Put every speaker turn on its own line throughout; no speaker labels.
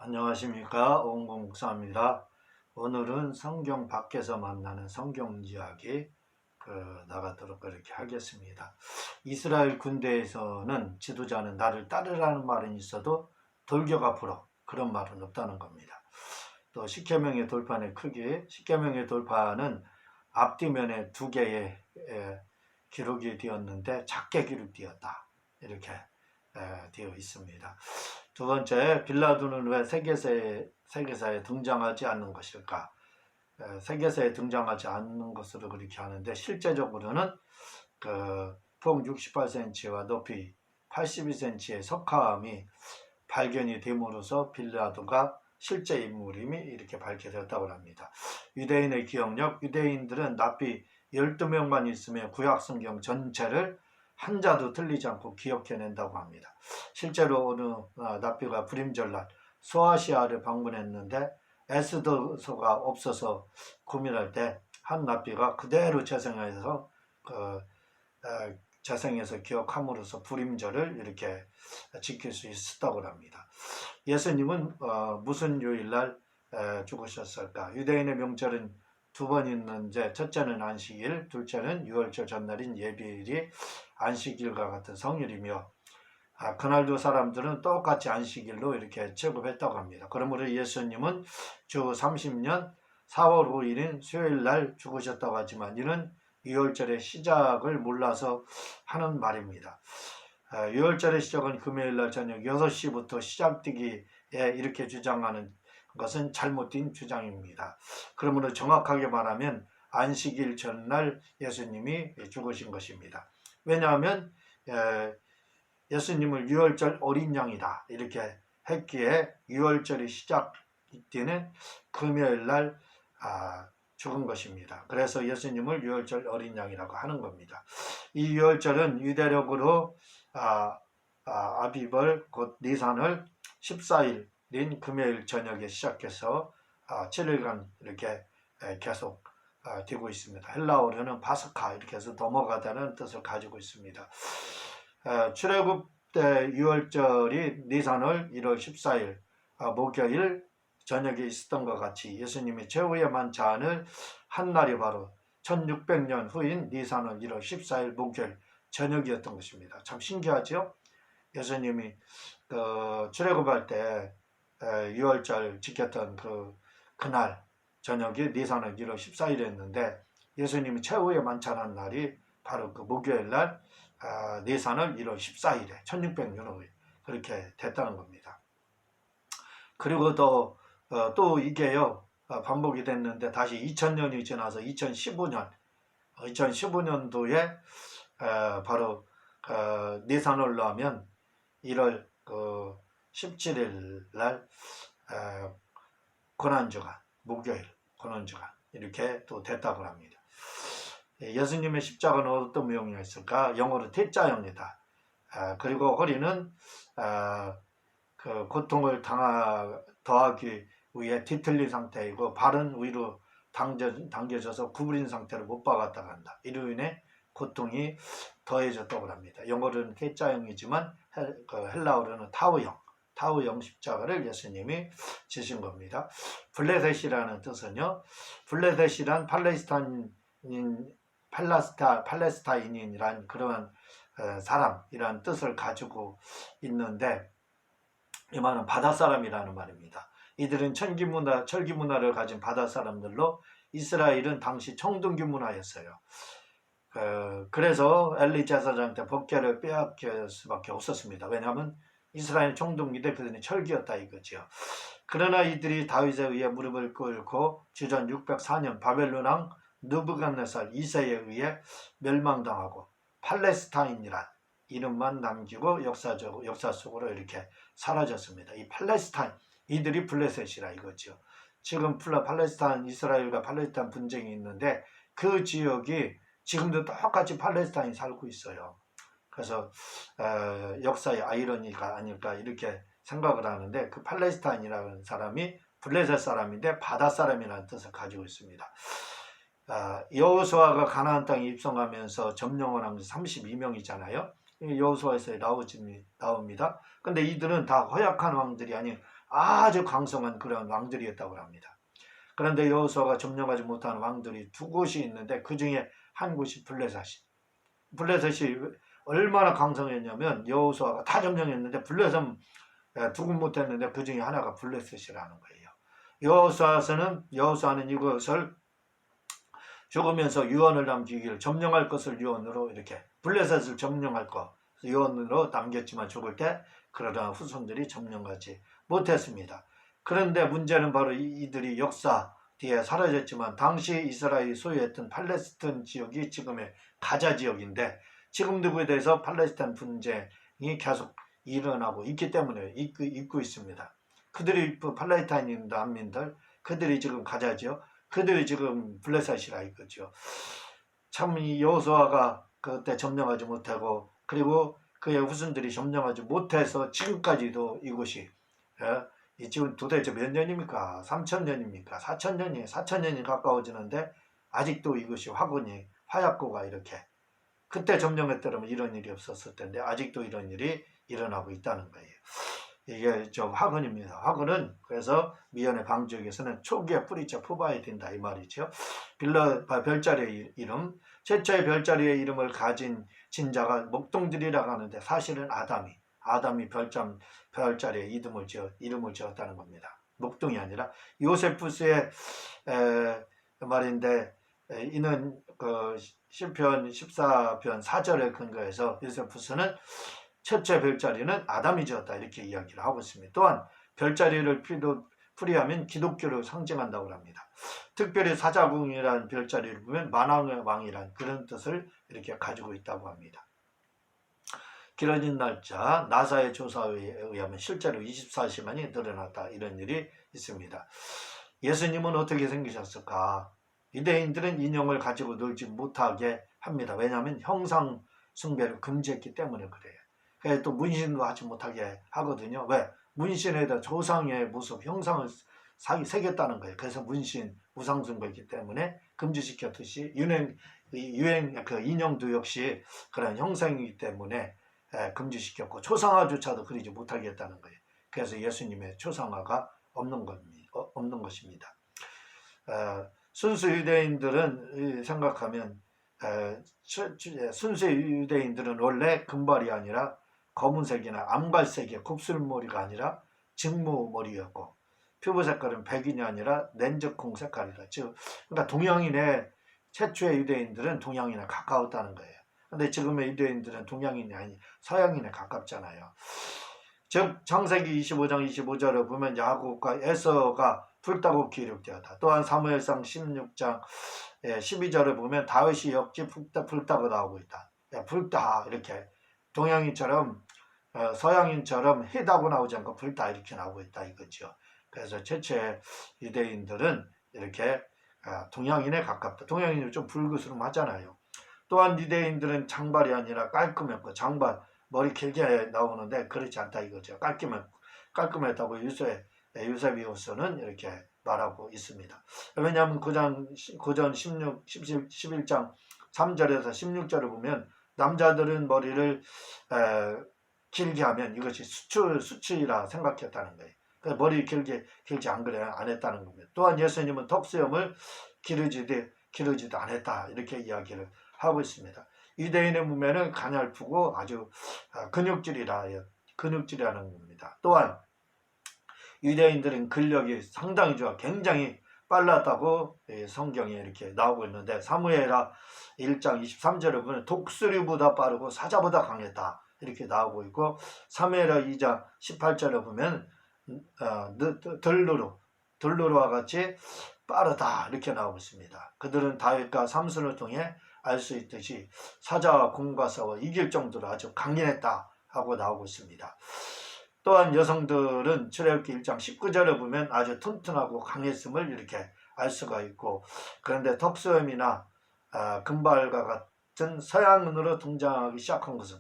안녕하십니까, 오은공 목사입니다. 오늘은 성경 밖에서 만나는 성경 이야기 나가도록 그렇게 하겠습니다. 이스라엘 군대에서는 지도자는 나를 따르라는 말은 있어도 돌격 앞으로 그런 말은 없다는 겁니다. 또 십계명의 돌판의 크기, 십계명의 돌판은 앞뒤면에 두 개의 기록이 되었는데 작게 기록되었다, 이렇게 되어 있습니다. 두 번째, 빌라도는 왜 세계사에 등장하지 않는 것일까? 세계사에 등장하지 않는 것으로 그렇게 하는데, 실제적으로는 폭 68cm와 높이 82cm의 석화암이 발견이 됨으로써 빌라도가 실제 인물임이 이렇게 밝혀졌다고 합니다. 유대인의 기억력, 유대인들은 납비 12명만 있으면 구약성경 전체를 한자도 틀리지 않고 기억해낸다고 합니다. 실제로 어느 납비가 불임절날 소아시아를 방문했는데 에스더서가 없어서 고민할 때 한 납비가 그대로 재생해서 기억함으로써 불임절을 이렇게 지킬 수 있었다고 합니다. 예수님은 무슨 요일날 죽으셨을까? 유대인의 명절은 두 번 있는데, 첫째는 안식일, 둘째는 유월절 전날인 예비일이 안식일과 같은 성일이며, 그날도 사람들은 똑같이 안식일로 이렇게 취급했다고 합니다. 그러므로 예수님은 주 30년 4월 5일인 수요일날 죽으셨다고 하지만 이는 유월절의 시작을 몰라서 하는 말입니다. 유월절의 시작은 금요일날 저녁 6시부터 시작되기에 이렇게 주장하는 것은 잘못된 주장입니다. 그러므로 정확하게 말하면 안식일 전날 예수님이 죽으신 것입니다. 왜냐하면 예수님을 유월절 어린 양이다 이렇게 했기에 유월절이 시작되는 금요일날 죽은 것입니다. 그래서 예수님을 유월절 어린 양이라고 하는 겁니다. 이 유월절은 유대력으로 아비벌 곧 니산을 14일인 금요일 저녁에 시작해서 7일간 이렇게 계속 되고 있습니다. 헬라어로는 파스카 이렇게 해서 넘어가다는 뜻을 가지고 있습니다. 출애굽 때 유월절이 니산월 1월 14일 목요일 저녁에 있었던 것 같이 예수님의 최후의 만찬을 한 날이 바로 1600년 후인 니산월 1월 14일 목요일 저녁이었던 것입니다. 참 신기하죠? 예수님이 출애굽할 때 유월절 지켰던 그날 저녁이 니산월 1월 14일이었는데 예수님이 최후의 만찬한 날이 바로 그 목요일날 니산월 1월 14일에 1600년 후에 그렇게 됐다는 겁니다. 그리고 또 이게요 반복이 됐는데 다시 2000년이 지나서 2015년도에 바로 니산월로 하면 1월 17일 날 고난주간 목요일 고난주간 이렇게 또 됐다고 합니다. 예수님의 십자가는 어떤 모형이었을까? 영어로 T자형이다. 그리고 허리는 고통을 더하기 위해 뒤틀린 상태이고 발은 위로 당겨져서 구부린 상태로 못 박았다고 한다. 이로 인해 고통이 더해졌다고 합니다. 영어로는 T자형이지만 헬라어로는 타우형 십자가를 예수님이 지신 겁니다. 블레셋이라는 뜻은요, 블레셋이란 팔레스타인이란 그런 사람이란 뜻을 가지고 있는데 이 말은 바다사람이라는 말입니다. 이들은 철기 문화를 가진 바다사람들로 이스라엘은 당시 청동기 문화였어요. 그래서 엘리 제사장한테 법궤를 빼앗길 수밖에 없었습니다. 왜냐하면 이스라엘 청동기대 그들은 철기였다 이거죠. 그러나 이들이 다윗에 의해 무릎을 꿇고 주전 604년 바벨론 왕 느부갓네살 2세에 의해 멸망당하고 팔레스타인이란 이름만 남기고 역사 속으로 이렇게 사라졌습니다. 이 팔레스타인, 이들이 블레셋이라 이거죠. 지금 팔레스타인, 이스라엘과 팔레스타인 분쟁이 있는데 그 지역이 지금도 똑같이 팔레스타인이 살고 있어요. 그래서 역사의 아이러니가 아닐까 이렇게 생각을 하는데 그 팔레스타인이라는 사람이 블레셋 사람인데 바다 사람이라는 뜻을 가지고 있습니다. 여호수아가 가나안 땅에 입성하면서 점령을 한 32명이잖아요. 여호수아에서 나옵니다. 근데 이들은 다 허약한 왕들이 아닌 아주 강성한 그런 왕들이었다고 합니다. 그런데 여호수아가 점령하지 못한 왕들이 두 곳이 있는데 그 중에 한 곳이 블레셋이. 블레셋이 얼마나 강성했냐면 여호수아가 다 점령했는데 블레셋 두곳 못했는데 그 중에 하나가 블레셋이라는 거예요. 여호수아는 이것을 죽으면서 유언을 남기기를 점령할 것을 유언으로 이렇게 블레셋을 점령할 것 유언으로 남겼지만 죽을 때 그러나 후손들이 점령하지 못했습니다. 그런데 문제는 바로 이들이 역사 뒤에 사라졌지만 당시 이스라엘이 소유했던 팔레스타인 지역이 지금의 가자 지역인데 지금도 그에 대해서 팔레스타인 분쟁이 계속 일어나고 있기 때문에 있고 있습니다. 그들이 팔레스타인 난민들 그들이 지금 가자 지역 그들이 지금 블레셋이라 이거죠. 참 이 여호수아가 그때 점령하지 못하고 그리고 그의 후손들이 점령하지 못해서 지금까지도 이곳이 지금 도대체 몇 년입니까? 3,000년입니까? 4,000년이 4,000년이 가까워지는데 아직도 이것이 화약고가 이렇게 그때 점령했더라면 이런 일이 없었을 텐데 아직도 이런 일이 일어나고 있다는 거예요. 이게 좀 화근입니다. 화근은 그래서 미연의 방지역에서는 초기에 뿌리쳐 뽑아야 된다 이 말이죠. 별자리의 이름, 최초의 별자리의 이름을 가진 진자가 목동들이라고 하는데 사실은 아담이 별자리의 이름을 지었다는 겁니다. 목동이 아니라 요세푸스의 말인데 이는 그 시편 14편 4절에 근거해서 요세푸스는 첫째 별자리는 아담이 지었다 이렇게 이야기를 하고 있습니다. 또한 별자리를 풀이하면 기독교를 상징한다고 합니다. 특별히 사자궁이라는 별자리를 보면 만왕의 왕이란 그런 뜻을 이렇게 가지고 있다고 합니다. 길어진 날짜 나사의 조사에 의하면 실제로 24시간이 늘어났다 이런 일이 있습니다. 예수님은 어떻게 생기셨을까? 유대인들은 인형을 가지고 놀지 못하게 합니다. 왜냐하면 형상 숭배를 금지했기 때문에 그래요. 그래서 또 문신도 하지 못하게 하거든요. 왜? 문신에다 조상의 모습, 형상을 새겼다는 거예요. 그래서 문신, 우상숭배이기 때문에 금지시켰듯이 그 인형도 역시 그런 형상이기 때문에 금지시켰고 초상화조차도 그리지 못하게 했다는 거예요. 그래서 예수님의 초상화가 없는 것입니다. 순수 유대인들은 생각하면 순수 유대인들은 원래 금발이 아니라 검은색이나 암갈색의 곱슬머리가 아니라 직무머리였고 피부 색깔은 백인이 아니라 렌즈콩 색깔이다. 즉, 그러니까 동양인의 최초의 유대인들은 동양인에 가까웠다는 거예요. 근데 지금의 유대인들은 동양인이 아니 서양인에 가깝잖아요. 즉 창세기 25장 25절을 보면 야곱과 에서가 불타고 기록되었다. 또한 사무엘상 16장 12절을 보면 다윗이 역지 불타고 나오고 있다. 불타 이렇게 동양인처럼 서양인처럼 히다고 나오지 않고 불타 이렇게 나오고 있다 이거죠. 그래서 최초의 유대인들은 이렇게 동양인에 가깝다. 동양인이 좀 불그스름하잖아요. 또한 유대인들은 장발이 아니라 깔끔했고 장발 머리 길게 나오는데 그렇지 않다 이거죠. 깔끔했다고 유세비우스는 이렇게 말하고 있습니다. 왜냐하면 고전 11장 3절에서 16절을 보면 남자들은 머리를 길게 하면 이것이 수치라 생각했다는 거예요. 그래서 머리 길지 안 했다는 겁니다. 또한 예수님은 턱수염을 기르지도 않았다 이렇게 이야기를 하고 있습니다. 유대인의 몸매는 가냘프고 아주 근육질이라는 겁니다. 또한 유대인들은 근력이 상당히 좋아 굉장히 빨랐다고 성경에 이렇게 나오고 있는데 사무엘하 1장 23절을 보면 독수리보다 빠르고 사자보다 강했다 이렇게 나오고 있고 사무엘하 2장 18절을 보면 들루루와 같이 빠르다 이렇게 나오고 있습니다. 그들은 다윗과 삼손을 통해 알 수 있듯이 사자와 공과 싸워 이길 정도로 아주 강인했다 하고 나오고 있습니다. 또한 여성들은 출애굽기 1장 19절을 보면 아주 튼튼하고 강했음을 이렇게 알 수가 있고 그런데 턱수염이나 금발과 같은 서양인으로 등장하기 시작한 것은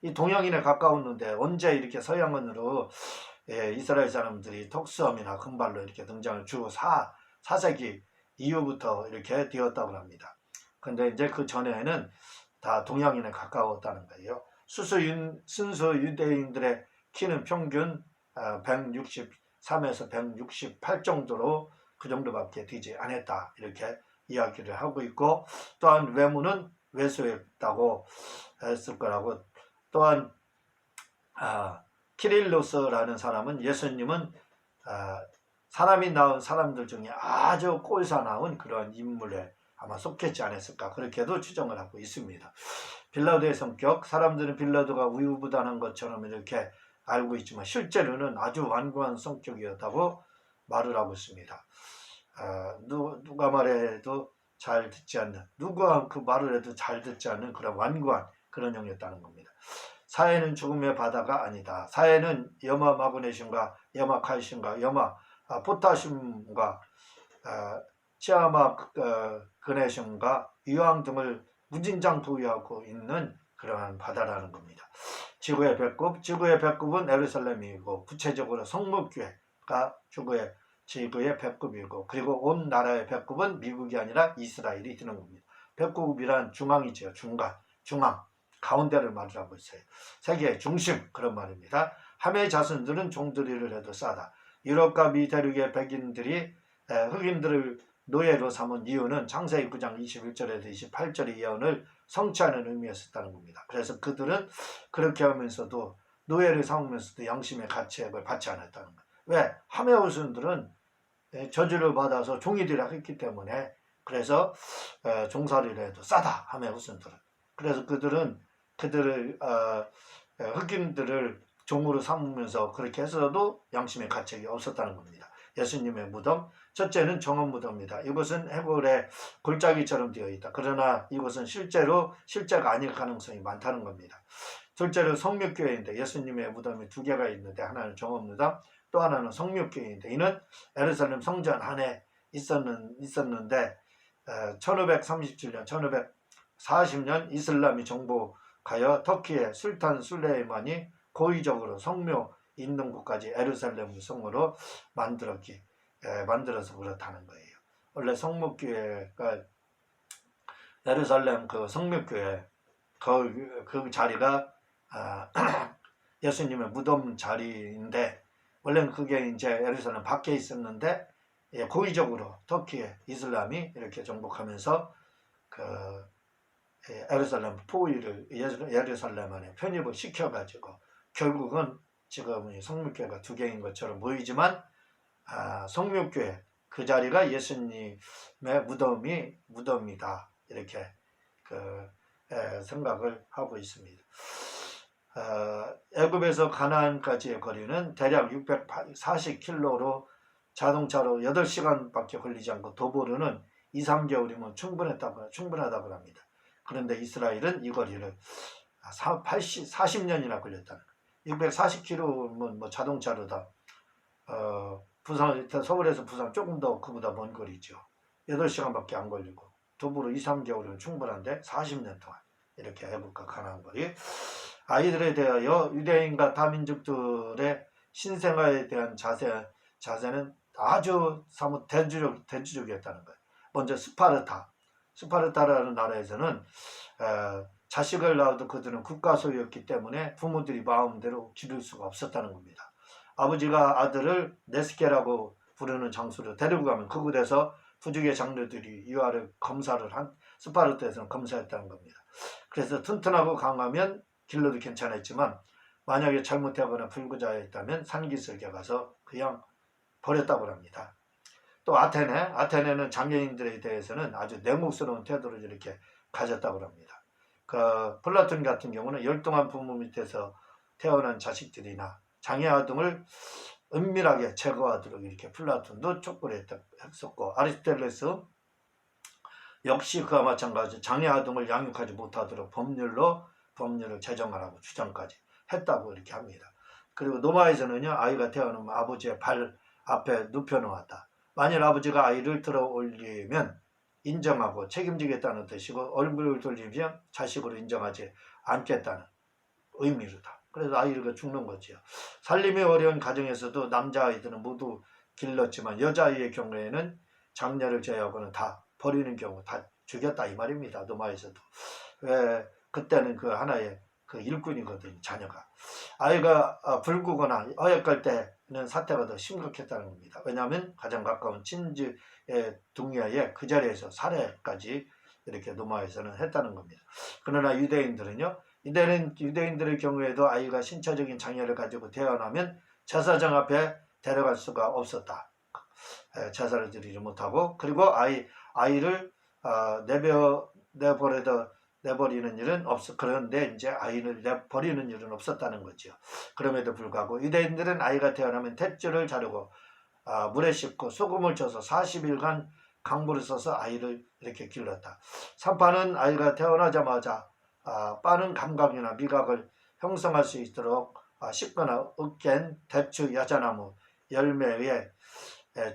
이 동양인에 가까웠는데 언제 이렇게 서양인으로 이스라엘 사람들이 턱수염이나 금발로 이렇게 등장을 주 4세기 이후부터 이렇게 되었다고 합니다. 근데 이제 그 전에는 다 동양인에 가까웠다는 거예요. 순수 유대인들의 키는 평균 3에서 168 정도로 그 정도밖에 되지 않았다 이렇게 이야기를 하고 있고, 또한 외모는 왜소했다고 했을 거라고. 또한 키릴로스라는 사람은 예수님은 사람이 낳은 사람들 중에 아주 꼴사나운 그러한 인물에 아마 속했지 않았을까 그렇게도 추정을 하고 있습니다. 빌라도의 성격, 사람들은 빌라도가 우유부단한 것처럼 이렇게 알고 있지만 실제로는 아주 완고한 성격이었다고 말을 하고 있습니다. 누가 말해도 잘 듣지 않는, 누가 그 말을 해도 잘 듣지 않는 그런 완고한 그런 형이었다는 겁니다. 사해는 죽음의 바다가 아니다. 사해는 염화 마그네슘과 염화 칼슘과 염화 포타슘과 치아마 그네슘과 유황 등을 무진장 보유하고 있는 그러한 바다라는 겁니다. 지구의 배꼽은 예루살렘이고 구체적으로 성목교회가 지구의 배꼽이고, 그리고 온 나라의 배꼽은 미국이 아니라 이스라엘이 되는 겁니다. 배꼽이란 중앙이죠. 중앙, 가운데를 말하고 있어요. 세계의 중심, 그런 말입니다. 함의 자손들은 종들이를 해도 싸다. 유럽과 미 대륙의 백인들이 흑인들을 노예로 삼은 이유는 창세기 9장 21절에서 28절의 예언을 성취하는 의미였었다는 겁니다. 그래서 그들은 그렇게 하면서도 노예를 삼으면서도 양심의 가책을 받지 않았다는 거예요. 왜? 함의 후손들은 저주를 받아서 종이 되라 했기 때문에, 그래서 종살이를 해도 싸다, 함의 후손들은. 그래서 그들을 흑인들을 종으로 삼으면서 그렇게 해서도 양심의 가책이 없었다는 겁니다. 예수님의 무덤, 첫째는 정원 무덤입니다. 이것은 해골의 골짜기처럼 되어 있다. 그러나 이것은 실제가 아닐 가능성이 많다는 겁니다. 둘째는 성묘교회인데, 예수님의 무덤이 두 개가 있는데 하나는 정원 무덤, 또 하나는 성묘교회인데, 이는 예루살렘 성전 안에 있었는데 1537년, 1540년 이슬람이 정복하여 터키의 술탄 술레이만이 고의적으로 성묘 있는 곳까지 예루살렘 성으로 만들어서 그렇다는 거예요. 원래 성목교회가 예루살렘 그 성묘교회 그 자리가 예수님의 무덤 자리인데, 원래는 그게 이제 예루살렘 밖에 있었는데 고의적으로 터키의 이슬람이 이렇게 정복하면서 그 예루살렘 포위를 예루살렘 안에 편입을 시켜가지고 결국은 지금 성묘교회가 두 개인 것처럼 보이지만 성묘교회 그 자리가 예수님의 무덤이다 이렇게 생각을 하고 있습니다. 애굽에서 가나안까지의 거리는 대략 640km로 자동차로 8시간밖에 걸리지 않고 도보로는 2-3개월이면 충분하다고 합니다. 그런데 이스라엘은 이 거리를 40년이나 걸렸다는 거예요. 640km면 뭐 자동차로다 서울에서 부산 조금 더 그보다 먼 거리죠. 8시간밖에 안 걸리고 도보로 2-3개월이면 충분한데 40년 동안 이렇게 애국과 가나안 거리. 아이들에 대하여 유대인과 다민족들의 신생아에 대한 자세는 아주 사뭇 대주적이었다는 거예요. 먼저 스파르타라는 나라에서는 자식을 낳아도 그들은 국가 소유였기 때문에 부모들이 마음대로 기를 수가 없었다는 겁니다. 아버지가 아들을 네스케라고 부르는 장소로 데리고 가면 그곳에서 부족의 장로들이 유아를 검사를 한 스파르타에서는 검사했다는 겁니다. 그래서 튼튼하고 강하면 길러도 괜찮았지만 만약에 잘못하거나 불구자였다면 산기슭에 가서 그냥 버렸다고 합니다. 또 아테네는 장애인들에 대해서는 아주 냉혹스러운 태도를 이렇게 가졌다고 합니다. 플라톤 같은 경우는 열등한 부모 밑에서 태어난 자식들이나 장애 아동을 은밀하게 제거하도록 이렇게 플라톤도 촉구를 했었고, 아리스토텔레스 역시 그와 마찬가지 장애 아동을 양육하지 못하도록 법률을 제정하라고 주장까지 했다고 이렇게 합니다. 그리고 로마에서는요, 아이가 태어나면 아버지의 발 앞에 눕혀놓았다. 만일 아버지가 아이를 들어 올리면 인정하고 책임지겠다는 뜻이고, 얼굴을 돌리면 자식으로 인정하지 않겠다는 의미로다. 그래서 아이가 죽는 거지요. 살림이 어려운 가정에서도 남자아이들은 모두 길렀지만 여자아이의 경우에는 장녀를 제외하고는 다 버리는 경우 다 죽였다 이 말입니다. 로마에서도. 왜 그때는 그 하나의 그 일꾼이거든요. 자녀가. 아이가 붉거나 허약할 때는 사태가 더 심각했다는 겁니다. 왜냐하면 가장 가까운 친지의 동료에 그 자리에서 살해까지 이렇게 로마에서는 했다는 겁니다. 그러나 유대인들은요. 유대인들의 경우에도 아이가 신체적인 장애를 가지고 태어나면 제사장 앞에 데려갈 수가 없었다. 제사를 드리지 못하고, 그리고 아이를 내버리는 일은 그런데 이제 아이를 내버리는 일은 없었다는 거죠. 그럼에도 불구하고 유대인들은 아이가 태어나면 탯줄을 자르고 물에 씻고 소금을 쳐서 40일간 강물을 써서 아이를 이렇게 길렀다. 산파는 아이가 태어나자마자 빠른 감각이나 미각을 형성할 수 있도록 씹거나 으깬 대추 야자나무 열매에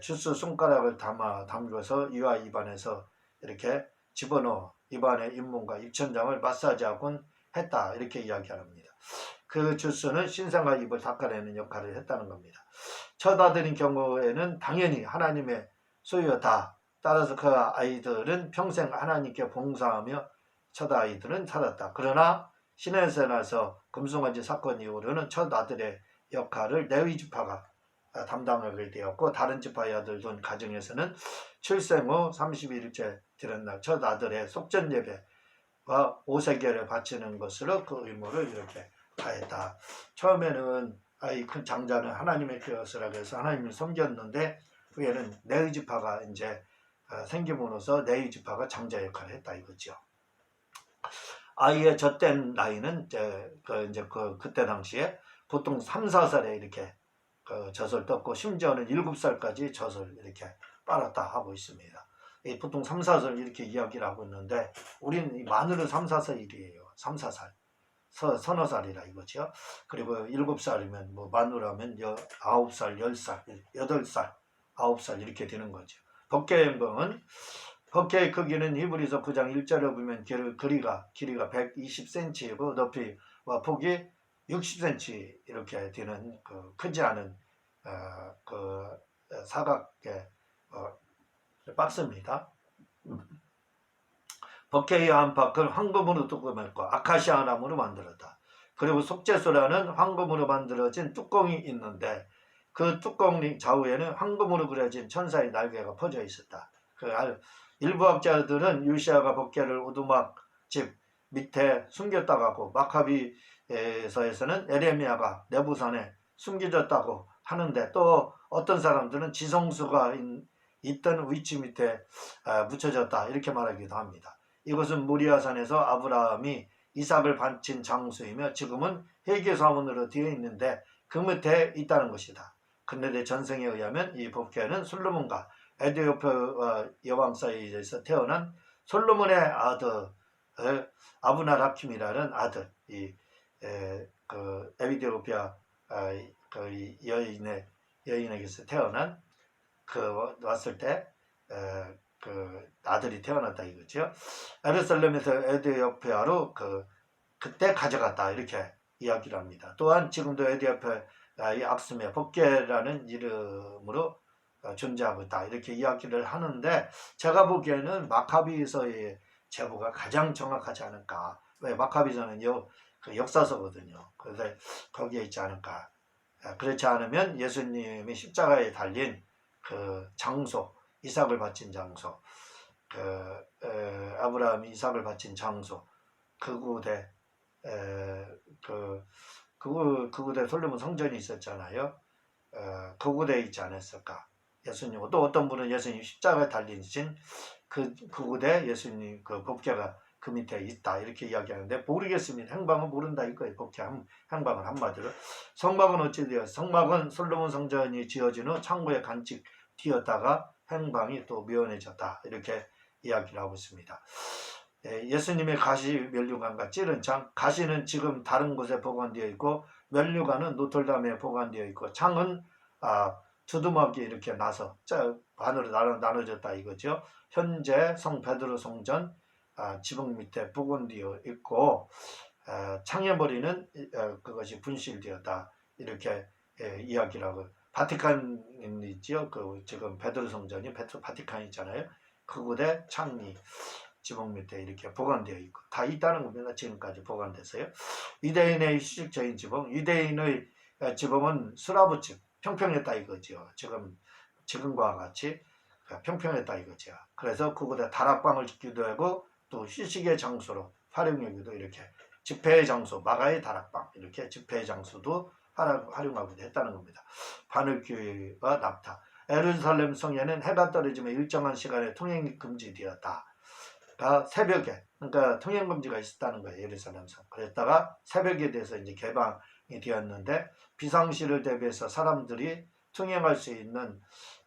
주스 손가락을 담궈서 이와 입안에서 이렇게 집어넣어 입안의 잇몸과 입천장을 마사지하곤 했다. 이렇게 이야기합니다. 그 주스는 신생아 입을 닦아내는 역할을 했다는 겁니다. 첫 아들인 경우에는 당연히 하나님의 소유였다. 따라서 그 아이들은 평생 하나님께 봉사하며 첫 아이들은 살았다. 그러나 시내산에서 금송아지 사건 이후로는 첫 아들의 역할을 레위 지파가 담당하게 되었고, 다른 지파의 아들들 가정에서는 출생 후 31일째 되는 날 첫 아들의 속전 예배와 오세계를 바치는 것으로 그 의무를 이렇게 다했다. 처음에는 아이 큰 장자는 하나님의 것이라고 해서 하나님을 섬겼는데, 후에는 레위 지파가 이제 생김으로써 레위 지파가 장자 역할을 했다 이거죠. 아이의 젖된 나이는 그때 당시에 보통 3, 4살에 이렇게 젖을 떴고, 심지어는 7살까지 젖을 이렇게 빨았다 하고 있습니다. 보통 3, 4살 이렇게 이야기를 하고 있는데, 우리는 마늘은 3, 4살이에요. 3, 4살. 서너 살이라 이거죠. 그리고 7살이면 뭐 마누라면 9살, 10살, 8살, 9살 이렇게 되는 거죠. 법궤의 행방은 법궤의 크기는 히브리서 9장 1절에 보면 길이가 120cm이고 높이와 폭이 60cm 이렇게 되는 크지 않은 사각의 박스입니다. 법궤의 안팎을 황금으로 뚜껑했고 아카시아 나무로 만들었다. 그리고 속죄소라는 황금으로 만들어진 뚜껑이 있는데, 그 뚜껑 좌우에는 황금으로 그려진 천사의 날개가 퍼져 있었다. 일부 학자들은 요시야가 법궤를 오두막집 밑에 숨겼다고 하고, 마카비서에서는 에레미야가 네부산에 숨겨졌다고 하는데, 또 어떤 사람들은 지성수가 있던 위치 밑에 묻혀졌다 이렇게 말하기도 합니다. 이것은 모리아산에서 아브라함이 이삭을 바친 장소이며 지금은 회계사원으로 되어 있는데 그 밑에 있다는 것이다. 근대 전승에 의하면 이 법궤는 솔로몬과 에디오페 여왕 사이에서 태어난 솔로몬의 아들 아브나라킴이라는 아들, 에디오피아 여인에게서 태어난 왔을 때 아들이 태어났다 이거죠. 예루살렘에서 에디오피아로 그때 가져갔다 이렇게 이야기를 합니다. 또한 지금도 에디오피아의 악스메 법궤라는 이름으로 존재하고 있다 이렇게 이야기를 하는데, 제가 보기에는 마카비서의 제보가 가장 정확하지 않을까. 왜? 마카비서는 역사서거든요. 그래서 거기에 있지 않을까. 그렇지 않으면 예수님이 십자가에 달린 그 장소, 이삭을 바친 장소, 아브라함이 이삭을 바친 장소, 그곳에 그곳에 솔로몬 성전이 있었잖아요. 그곳에 있지 않았을까. 예수님, 또 어떤 분은 예수님 십자가에 달리신 그곳에 예수님 그 법궤가 그 밑에 있다 이렇게 이야기하는데, 모르겠습니다. 행방은 모른다 이거예요. 법궤 행방은 한마디로. 성막은 어찌 되었어? 성막은 솔로몬 성전이 지어진 후 창고에 간직 튀었다가 행방이 또 묘연해졌다 이렇게 이야기를 하고 있습니다. 예수님의 가시 면류관과 찌른 창, 가시는 지금 다른 곳에 보관되어 있고 면류관은 노틀담에 보관되어 있고, 창은 두두막이 이렇게 나서 반으로 나눠졌다 이거죠. 현재 성 베드로 성전 지붕 밑에 보관되어 있고, 창의 머리는 그것이 분실되었다 이렇게 이야기를 하고, 바티칸이죠. 지금 베드로 성전이 바티칸 있잖아요. 그곳에 창이 지붕 밑에 이렇게 보관되어 있고 다 있다는 겁니다. 지금까지 보관됐어요. 유대인의 휴식처인 지붕, 유대인의 지붕은 수라브집, 평평했다 이거죠. 지금과 같이 평평했다 이거죠. 그래서 그곳에 다락방을 짓기도 하고 또 휴식의 장소로 활용하기도 이렇게 집회의 장소, 마가의 다락방 이렇게 집회의 장소도 활용하기도 했다는 겁니다. 바늘교회와 낙타. 예루살렘 성에는 해가 떨어지면 일정한 시간에 통행이 금지되었다. 그러니까 새벽에, 그러니까 통행 금지가 있었다는 거예요. 예루살렘 성. 그랬다가 새벽에 대해서 이제 개방이 되었는데 비상시를 대비해서 사람들이 통행할 수 있는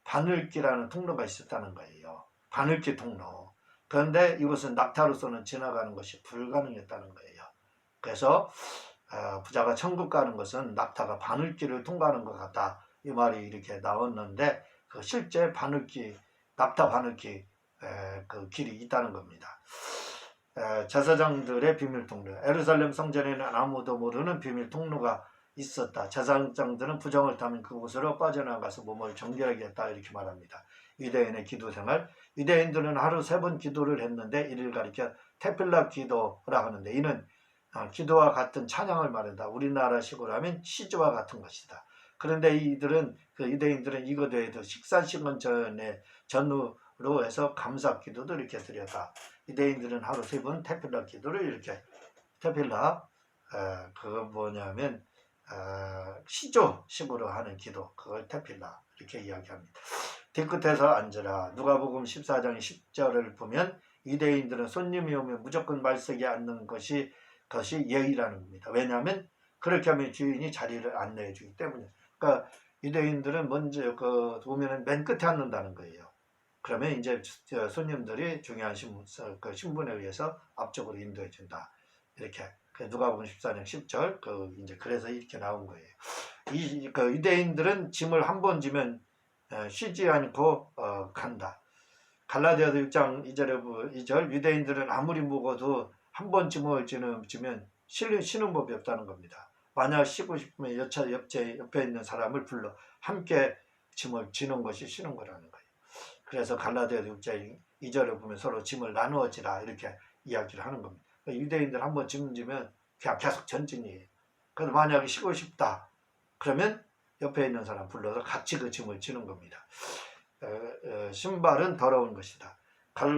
바늘길이라는 통로가 있었다는 거예요. 바늘길 통로. 그런데 이것은 낙타로서는 지나가는 것이 불가능했다는 거예요. 그래서 부자가 천국 가는 것은 낙타가 바늘길을 통과하는 것 같다. 이 말이 이렇게 나왔는데 그 실제 바늘길, 낙타 바늘길 그 길이 있다는 겁니다. 제사장들의 비밀 통로. 예루살렘 성전에는 아무도 모르는 비밀 통로가 있었다. 제사장들은 부정을 타면 그곳으로 빠져나가서 몸을 정결하게 했다. 이렇게 말합니다. 유대인의 기도 생활. 유대인들은 하루 3번 기도를 했는데 이를 가리켜 테필라 기도라 하는데 이는 기도와 같은 찬양을 말한다. 우리나라식으로 하면 시주와 같은 것이다. 그런데 유대인들은 이것 외에도 식사 시간 전후로 해서 감사 기도도 이렇게 드렸다. 유대인들은 하루 3번 테필라 기도를 이렇게 테필라 그거 뭐냐면 시조식으로 하는 기도, 그걸 테필라 이렇게 이야기합니다. 뒤끝에서 앉으라. 누가복음 14장 10절을 보면 유대인들은 손님이 오면 무조건 말석에 앉는 것이 예의라는 겁니다. 왜냐하면 그렇게 하면 주인이 자리를 안내해 주기 때문에. 그러니까 유대인들은 먼저 오면은 맨 끝에 앉는다는 거예요. 그러면 이제 손님들이 중요한 신분에 의해서 앞쪽으로 인도해 준다. 이렇게 누가복음 14장 10절 이제 그래서 이렇게 나온 거예요. 유대인들은 짐을 한 번 지면 쉬지 않고 간다. 갈라디아서 6장 2절 유대인들은 아무리 묵어도 한 번 짐을 지면 쉬는 법이 없다는 겁니다. 만약 쉬고 싶으면 옆에 있는 사람을 불러 함께 짐을 지는 것이 쉬는 거라는 거예요. 그래서 갈라디아서 6장 2절을 보면 서로 짐을 나누어지라 이렇게 이야기를 하는 겁니다. 유대인들 한 번 짐 지면 그냥 계속 전진이에요. 그래서 만약에 쉬고 싶다 그러면 옆에 있는 사람 불러서 같이 그 짐을 지는 겁니다. 신발은 더러운 것이다.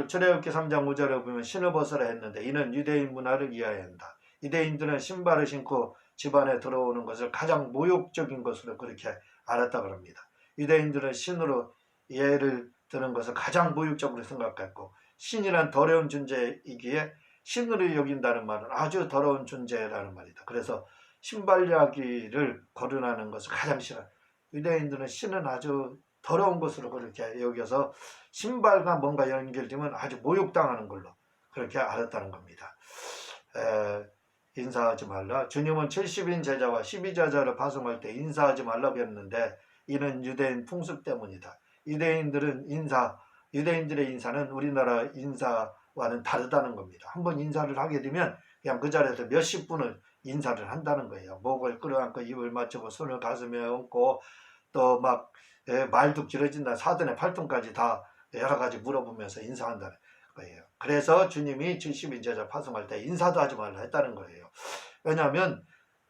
출애굽기 3장 5절에 보면 신어벗으라 했는데 이는 유대인 문화를 이해한다. 유대인들은 신발을 신고 집안에 들어오는 것을 가장 모욕적인 것으로 그렇게 알았다고 합니다. 유대인들은 신으로 예를 드는 것을 가장 모욕적으로 생각했고 신이란 더러운 존재이기에 신으로 여긴다는 말은 아주 더러운 존재라는 말이다. 그래서 신발 이야기를 거론하는 것을 가장 싫어. 유대인들은 신은 아주 더러운 것으로 그렇게 여겨서 신발과 뭔가 연결되면 아주 모욕당하는 걸로 그렇게 알았다는 겁니다. 인사하지 말라. 주님은 70인 제자와 12제자를 파송할 때 인사하지 말라고 했는데 이는 유대인 풍습 때문이다. 유대인들의 인사는 우리나라 인사와는 다르다는 겁니다. 한번 인사를 하게 되면 그냥 그 자리에서 몇십 분을 인사를 한다는 거예요. 목을 끌어안고 입을 맞추고 손을 가슴에 얹고 또 막 말도 길어진다. 사돈의 팔뚝까지 다 여러 가지 물어보면서 인사한다는 거예요. 그래서 주님이 70인 제자 파송할 때 인사도 하지 말라 했다는 거예요. 왜냐하면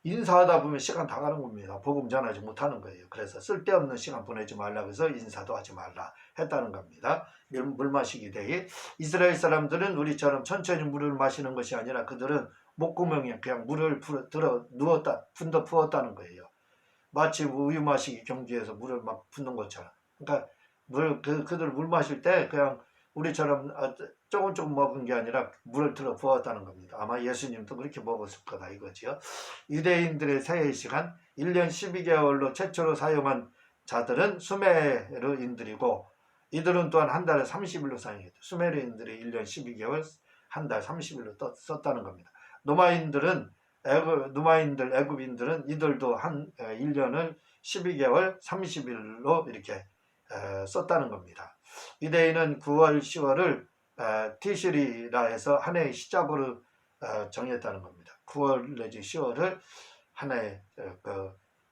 인사하다 보면 시간 다 가는 겁니다. 복음 전하지 못하는 거예요. 그래서 쓸데없는 시간 보내지 말라 그래서 인사도 하지 말라 했다는 겁니다. 물 마시기 대에 이스라엘 사람들은 우리처럼 천천히 물을 마시는 것이 아니라 그들은 목구멍에 그냥 물을 들어 누웠다 분더 부었다는 거예요. 마치 우유 마시기 경주에서 물을 막 붓는 것처럼. 그러니까 그들 물 마실 때 그냥 우리처럼 조금 먹은 게 아니라 물을 들어 부었다는 겁니다. 아마 예수님도 그렇게 먹었을 거다 이거지요. 유대인들의 세의 시간 1년 12개월로 최초로 사용한 자들은 수메르인들이고 이들은 또한 한 달에 30일로 사용했다. 수메르인들이 1년 12개월 한 달 30일로 썼다는 겁니다. 애굽인들은 이들도 한 1년을 12개월 30일로 이렇게 썼다는 겁니다. 유대인은 9월 10월을 티시리라 해서 한 해의 시작으로 정했다는 겁니다. 9월 내지 10월을 한 해의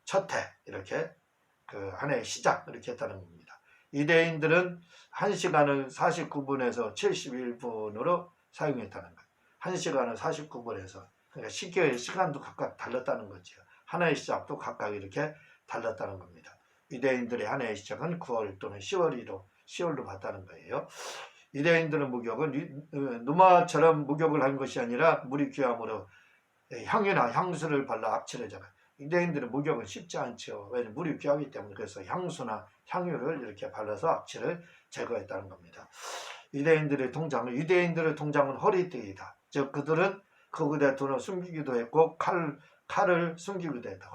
첫 해 이렇게 한 해의 시작 이렇게 했다는 겁니다. 유대인들은 1시간을 49분에서 71분으로 사용했다는 거예요. 1시간을 49분에서 그러니까 시간도 각각 달랐다는 거죠. 하나의 시작도 각각 이렇게 달랐다는 겁니다. 유대인들의 하나의 시작은 9월 또는 10월로 봤다는 거예요. 유대인들은 목욕은 누마처럼 목욕을 한 것이 아니라 물이 귀함으로 향유나 향수를 발라 악취를 제거. 유대인들은 목욕은 쉽지 않죠. 왜냐하면 물이 귀하기 때문에. 그래서 향수나 향유를 이렇게 발라서 악취를 제거했다는 겁니다. 유대인들의 동장은 허리띠이다. 즉 그들은 그곳에 돈을 숨기기도 했고 칼을 숨기기도 했다.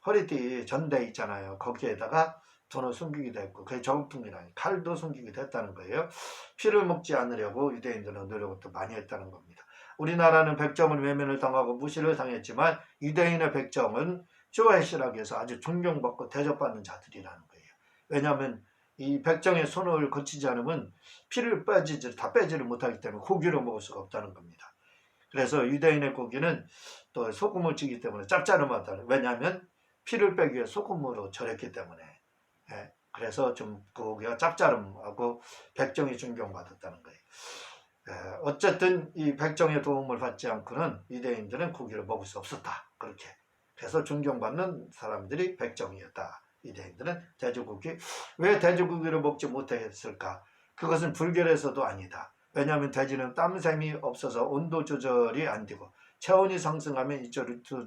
허리띠 전대 있잖아요. 거기에다가 돈을 숨기기도 했고 그게 저금통이라니 칼도 숨기기도 했다는 거예요. 피를 먹지 않으려고 유대인들은 노력을 또 많이 했다는 겁니다. 우리나라는 백정은 외면을 당하고 무시를 당했지만 유대인의 백정은 조회시락에서 아주 존경받고 대접받는 자들이라는 거예요. 왜냐하면 이 백정의 손을 거치지 않으면 피를 다 빼지를 못하기 때문에 고기를 먹을 수가 없다는 겁니다. 그래서 유대인의 고기는 또 소금을 치기 때문에 짭짤하다. 왜냐하면 피를 빼기 위해 소금으로 절였기 때문에. 그래서 좀 고기가 짭짤하고 백정이 존경받았다는 거예요. 어쨌든 이 백정의 도움을 받지 않고는 유대인들은 고기를 먹을 수 없었다. 그렇게. 그래서 존경받는 사람들이 백정이었다. 유대인들은 돼지고기. 왜 돼지고기를 먹지 못했을까? 그것은 불결해서도 아니다. 왜냐하면 돼지는 땀샘이 없어서 온도 조절이 안 되고 체온이 상승하면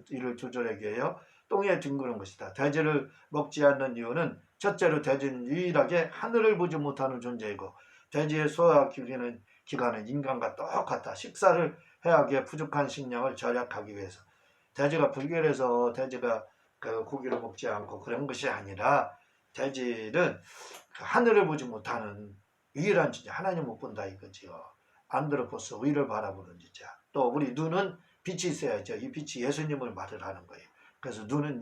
이를 조절하기 위하여 똥에 뒹구는 것이다. 돼지를 먹지 않는 이유는 첫째로 돼지는 유일하게 하늘을 보지 못하는 존재이고 돼지의 소화 기관은 인간과 똑같다. 식사를 해야 하기에 부족한 식량을 절약하기 위해서. 돼지가 불결해서 돼지가 그 고기를 먹지 않고 그런 것이 아니라 돼지는 그 하늘을 보지 못하는 유일한 존재, 하나님 못 본다 이거지요. 안드로포스, 위를 바라보는 존재. 또 우리 눈은 빛이 있어야죠. 이 빛이 예수님을 말을 하는 거예요. 그래서 눈은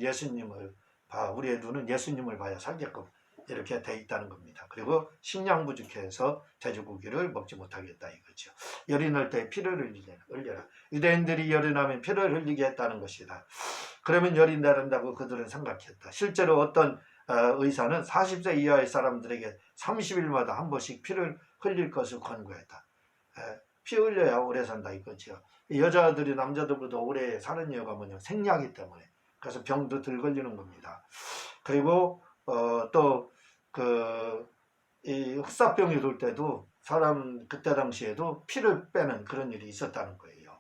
우리의 눈은 예수님을 봐야 살게끔 이렇게 돼 있다는 겁니다. 그리고 식량 부족해서 돼지고기를 먹지 못하겠다 이거죠. 열이 날 때 피를 흘려라. 유대인들이 열이 나면 피를 흘리게 했다는 것이다. 그러면 열이 나른다고 그들은 생각했다. 실제로 어떤 의사는 40세 이하의 사람들에게 30일마다 한 번씩 피를 흘릴 것을 권고했다. 피 흘려야 오래 산다 이거죠. 여자들이 남자들보다 오래 사는 이유가 뭐냐? 생리하기 때문에. 그래서 병도 덜 걸리는 겁니다. 그리고 이 흑사병이 돌 때도 그때 당시에도 피를 빼는 그런 일이 있었다는 거예요.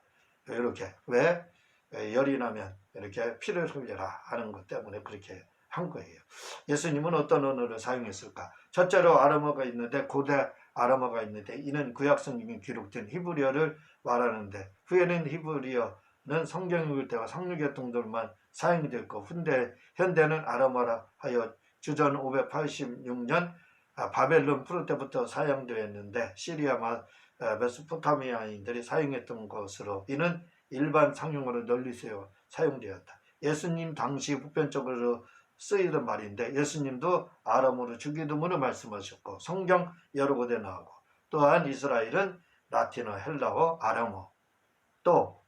이렇게 왜 열이 나면 이렇게 피를 흘려라 하는 것 때문에 그렇게 한 거예요. 예수님은 어떤 언어를 사용했을까? 첫째로 아람어가 있는데 고대 아람어가 있는데 이는 구약 성경에 기록된 히브리어를 말하는데 후에는 히브리어는 성경 읽을 때와 상류계통들만 사용되었고 현대는 아람어라 하여 주전 586년 바벨론 풀 때부터 사용되었는데 시리아 메소포타미아인들이 사용했던 것으로 이는 일반 상용어로 널리 사용되었다. 예수님 당시 보편적으로 쓰이던 말인데 예수님도 아람어로 주기도문을 말씀하셨고 성경 여러 곳에 나오고 또한 이스라엘은 라틴어, 헬라어, 아람어 또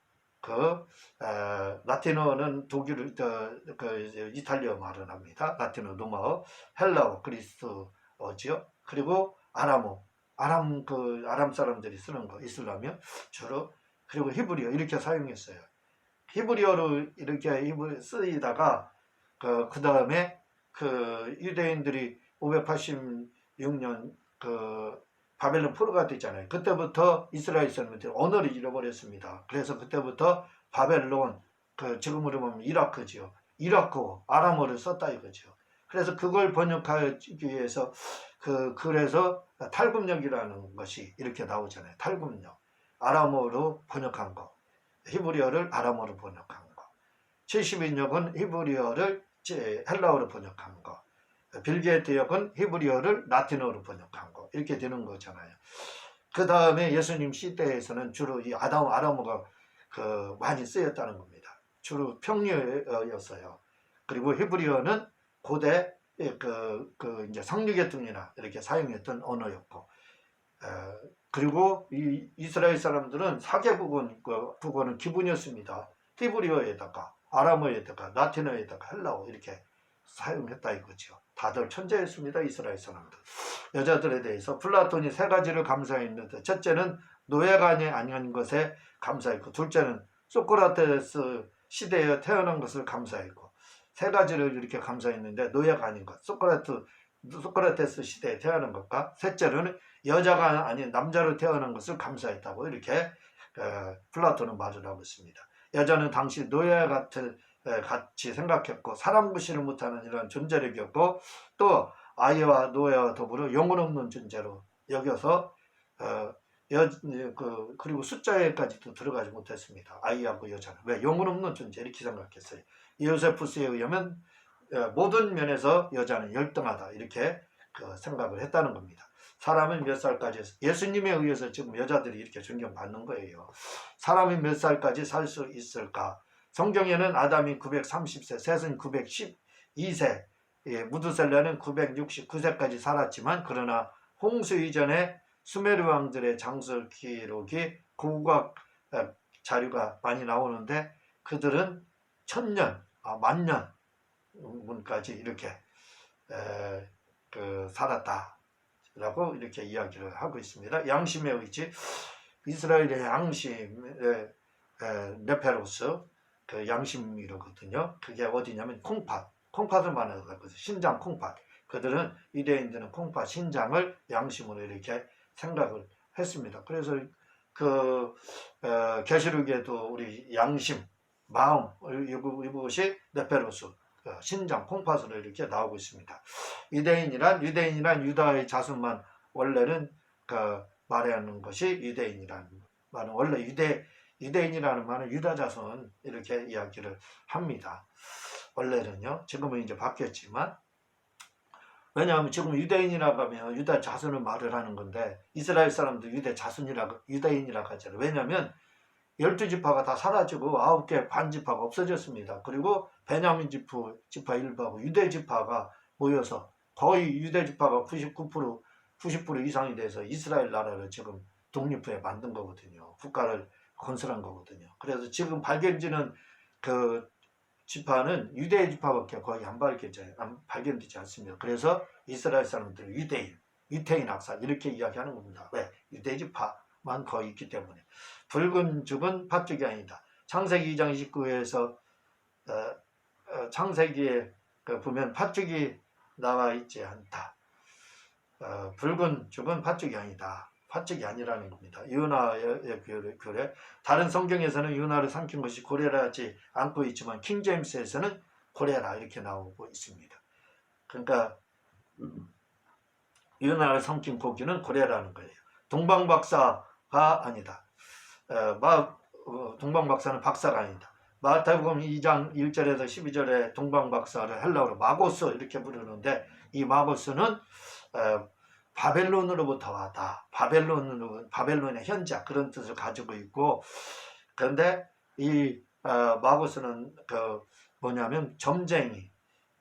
라틴어는 이탈리아 말을 합니다. 라틴어, 노마어, 헬라어, 그리스어지요. 그리고 아람 사람들이 쓰는 거, 이슬람이요. 주로 그리고 히브리어 이렇게 사용했어요. 히브리어로 이렇게 쓰이다가 그 다음에 유대인들이 586년 바벨론 포로가 됐잖아요. 그때부터 이스라엘 사람들이 언어를 잃어버렸습니다. 그래서 그때부터 바벨론, 지금으로 보면 이라크지요. 이라크어, 아람어를 썼다 이거죠. 그래서 그걸 번역하기 위해서 그래서 탈금력이라는 것이 이렇게 나오잖아요. 탈금력. 아람어로 번역한 거. 히브리어를 아람어로 번역한 거. 70인역은 히브리어를 헬라어로 번역한 거. 빌 게이트 역은 히브리어를 라틴어로 번역한 거 이렇게 되는 거잖아요. 그 다음에 예수님 시대에서는 주로 이 아람어가 많이 쓰였다는 겁니다. 주로 평유였어요. 그리고 히브리어는 고대 이제 상류계통이나 이렇게 사용했던 언어였고, 그리고 이 이스라엘 사람들은 4개 국어는 기본이었습니다. 히브리어에다가 아람어에다가 라틴어에다가 헬라어 이렇게 사용했다 이거죠. 다들 천재였습니다. 이스라엘 사람들. 여자들에 대해서 플라톤이 세 가지를 감사했는데, 첫째는 노예간이 아닌 것에 감사했고, 둘째는 소크라테스 시대에 태어난 것을 감사했고, 세 가지를 이렇게 감사했는데 노예가 아닌 것, 소크라테스 시대에 태어난 것과, 셋째로는 여자가 아닌 남자로 태어난 것을 감사했다고 이렇게 플라톤은 말을 하고 있습니다. 여자는 당시 노예 같이 생각했고, 사람 구실을 못하는 이런 존재력이었고, 또 아이와 노예와 더불어 영혼 없는 존재로 여겨서 그리고 숫자에까지도 들어가지 못했습니다. 아이하고 여자는. 왜? 영혼 없는 존재 이렇게 생각했어요. 요세푸스에 의하면 모든 면에서 여자는 열등하다 이렇게 생각을 했다는 겁니다. 사람은 몇 살까지, 예수님에 의해서 지금 여자들이 이렇게 존경받는 거예요. 사람이 몇 살까지 살 수 있을까? 성경에는 아담이 930세, 셋은 912세, 무드셀라는 969세까지 살았지만, 그러나 홍수 이전에 수메르 왕들의 장수 기록이 고고학 자료가 많이 나오는데, 그들은 1000년, 만년까지 이렇게 살았다라고 이렇게 이야기를 하고 있습니다. 양심의 의지, 이스라엘의 양심의 네페로스, 그 양심이거든요. 그게 어디냐면 콩팥을 말하거든요. 신장 콩팥. 그들은 유대인들은 콩팥, 신장을 양심으로 이렇게 생각을 했습니다. 그래서 계시록에도 우리 양심, 마음, 이것이 네페로스, 신장, 콩팥으로 이렇게 나오고 있습니다. 유대인이란 유다의 자손만 원래는 말하는 것이 유대인이라는 말은, 원래 유대인이라는 말은 유다 자손 이렇게 이야기를 합니다. 원래는요. 지금은 이제 바뀌었지만, 왜냐하면 지금 유대인이라고 하면 유다 자손을 말을 하는 건데, 이스라엘 사람도 유대인이라고 하잖아요. 왜냐하면 12지파가 다 사라지고 9개 반지파가 없어졌습니다. 그리고 베냐민 지파 일부하고 유대 지파가 모여서 거의 유대 지파가 90% 이상이 돼서 이스라엘 나라를 지금 독립후에 만든 거거든요. 국가를 건설한 거거든요. 그래서 지금 발견되는 그 지파는 유대 지파밖에 거의 안 발견되지 않습니다. 그래서 이스라엘 사람들은 유태인 학살 이렇게 이야기하는 겁니다. 왜? 유대 지파만 거의 있기 때문에. 붉은 죽은 팥죽이 아니다. 창세기 2장 29에서 창세기에 보면 팥죽이 나와 있지 않다. 붉은 죽은 팥죽이 아니다. 팥죽이 아니라는 겁니다. 유나의 교례. 다른 성경에서는 유나를 삼킨 것이 고래라지 않고 있지만 킹제임스에서는 고래라 이렇게 나오고 있습니다. 그러니까 유나를 삼킨 고기는 고래라는 거예요. 동방박사가 아니다. 동방박사는 박사가 아니다. 마태복음 2장 1절에서 12절에 동방박사를 헬라어로 마고스 이렇게 부르는데, 이 마고스는 바벨론으로부터 왔다. 바벨론의 현자 그런 뜻을 가지고 있고, 그런데 이 마고스는 뭐냐면 점쟁이,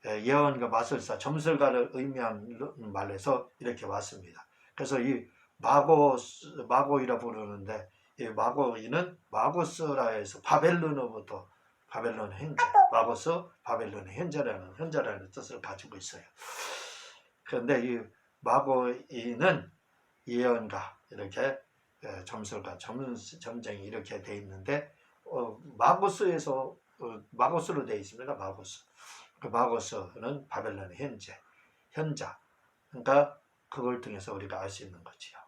예언가, 마술사, 점술가를 의미한 말에서 이렇게 왔습니다. 그래서 이 마고이라 부르는데, 이 마고이는 마고스라에서 바벨론으로부터, 바벨론의 현재, 마고스 바벨론의 현재라는 뜻을 가지고 있어요. 그런데 이 마고이는 예언가, 이렇게 점술가, 점쟁이 이렇게 돼 있는데, 마고스로 돼 있습니다. 마고스. 그 마고스는 바벨론의 현자. 그러니까 그걸 통해서 우리가 알 수 있는 거지요.